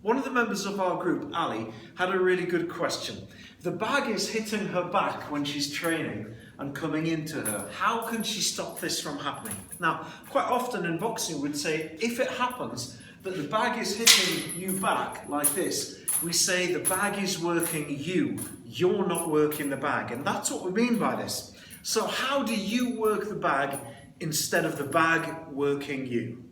One of the members of our group, Ali, had a really good question. The bag is hitting her back when she's training and coming into her. How can she stop this from happening? Now, quite often in boxing we'd say if it happens that the bag is hitting you back like this, we say the bag is working you, you're not working the bag. And that's what we mean by this. So how do you work the bag instead of the bag working you?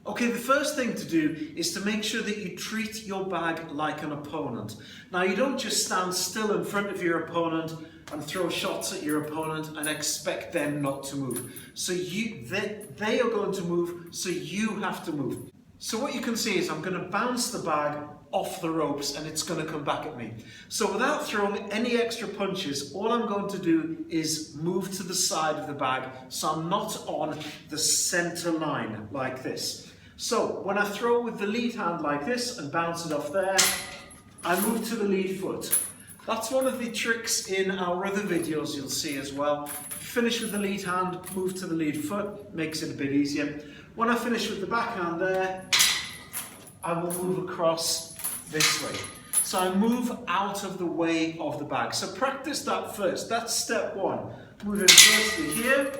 Okay, the first thing to do is to make sure that you treat your bag like an opponent. Now, you don't just stand still in front of your opponent and throw shots at your opponent and expect them not to move. So they are going to move, so you have to move. So what you can see is I'm going to bounce the bag off the ropes and it's going to come back at me. So without throwing any extra punches, all I'm going to do is move to the side of the bag so I'm not on the center line like this. So when I throw with the lead hand like this and bounce it off there, I move to the lead foot. That's one of the tricks in our other videos you'll see as well. Finish with the lead hand, move to the lead foot, makes it a bit easier. When I finish with the backhand there, I will move across this way. So I move out of the way of the bag. So practice that first. That's step one. Moving firstly here,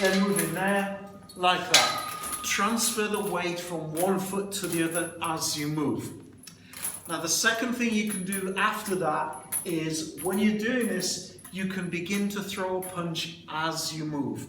then moving there, like that. Transfer the weight from one foot to the other as you move. Now the second thing you can do after that is when you're doing this, you can begin to throw a punch as you move.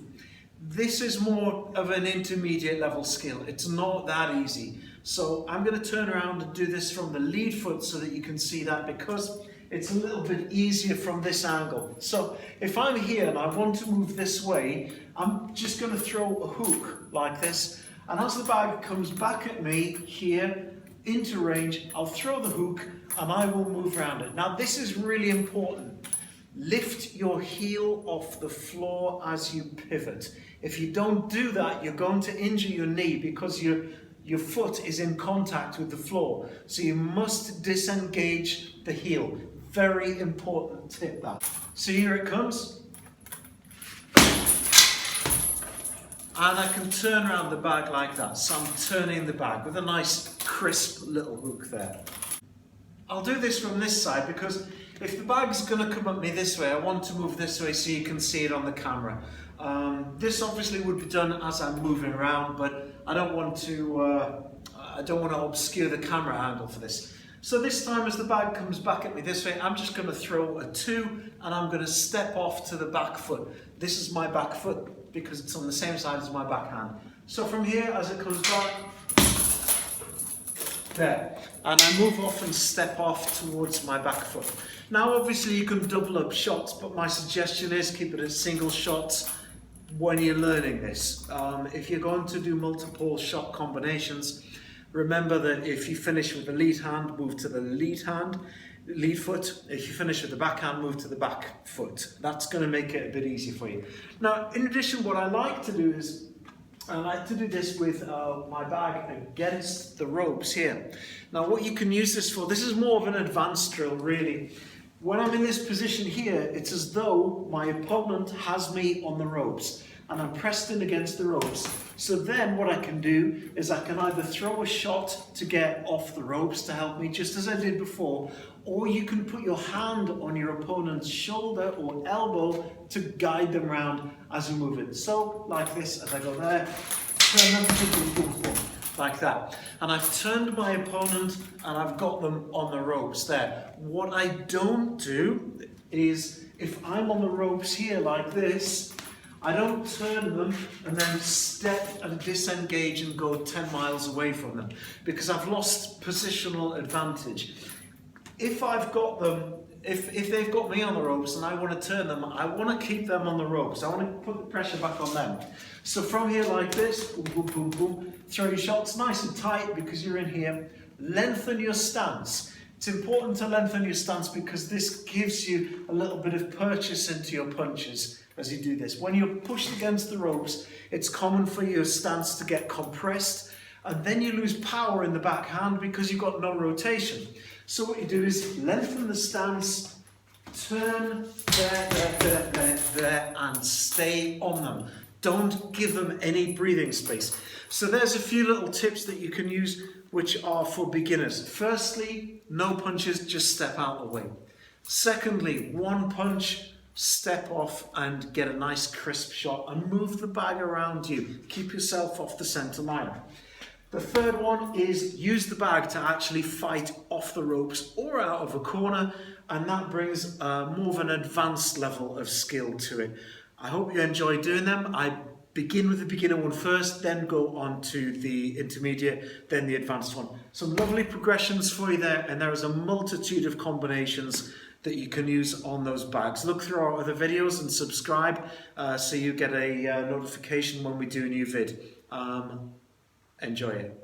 This is more of an intermediate level skill. It's not that easy. So I'm going to turn around and do this from the lead foot so that you can see that, because it's a little bit easier from this angle. So if I'm here and I want to move this way, I'm just going to throw a hook like this. And as the bag comes back at me here into range, I'll throw the hook and I will move around it. Now this is really important. Lift your heel off the floor as you pivot. If you don't do that, you're going to injure your knee because your foot is in contact with the floor. So you must disengage the heel. Very important tip that. So here it comes. And I can turn around the bag like that. So I'm turning the bag with a nice crisp little hook there. I'll do this from this side because if the bag's going to come at me this way, I want to move this way so you can see it on the camera. This obviously would be done as I'm moving around, but I don't want to obscure the camera angle for this. So this time as the bag comes back at me this way, I'm just going to throw a 2 and I'm going to step off to the back foot. This is my back foot because it's on the same side as my backhand. So from here as it comes back, there. And I move off and step off towards my back foot. Now obviously you can double up shots, but my suggestion is keep it at single shots when you're learning this. If you're going to do multiple shot combinations, remember that if you finish with the lead hand, move to the lead foot. If you finish with the backhand, move to the back foot. That's going to make it a bit easier for you. Now, in addition, what I like to do is, I like to do this with my bag against the ropes here. Now, what you can use this for, this is more of an advanced drill, really. When I'm in this position here, it's as though my opponent has me on the ropes and I'm pressed in against the ropes. So then what I can do is I can either throw a shot to get off the ropes to help me, just as I did before, or you can put your hand on your opponent's shoulder or elbow to guide them around as you move it. So like this, as I go there, turn them, boom, boom, boom, like that. And I've turned my opponent and I've got them on the ropes there. What I don't do is, if I'm on the ropes here like this, I don't turn them and then step and disengage and go 10 miles away from them, because I've lost positional advantage. If I've got them, if they've got me on the ropes and I want to turn them, I want to keep them on the ropes. I want to put the pressure back on them. So from here like this, boom, boom, boom, boom, throw your shots nice and tight because you're in here. Lengthen your stance. It's important to lengthen your stance because this gives you a little bit of purchase into your punches as you do this. When you're pushed against the ropes, it's common for your stance to get compressed and then you lose power in the backhand because you've got no rotation. So what you do is lengthen the stance, turn there, and stay on them. Don't give them any breathing space. So there's a few little tips that you can use which are for beginners. Firstly, no punches, just step out of the way. Secondly, one punch, step off and get a nice crisp shot and move the bag around you. Keep yourself off the center line. The third one is use the bag to actually fight off the ropes or out of a corner, and that brings more of an advanced level of skill to it. I hope you enjoy doing them. I begin with the beginner one first, then go on to the intermediate, then the advanced one. Some lovely progressions for you there, and there is a multitude of combinations that you can use on those bags. Look through our other videos and subscribe so you get a notification when we do a new vid. Enjoy it.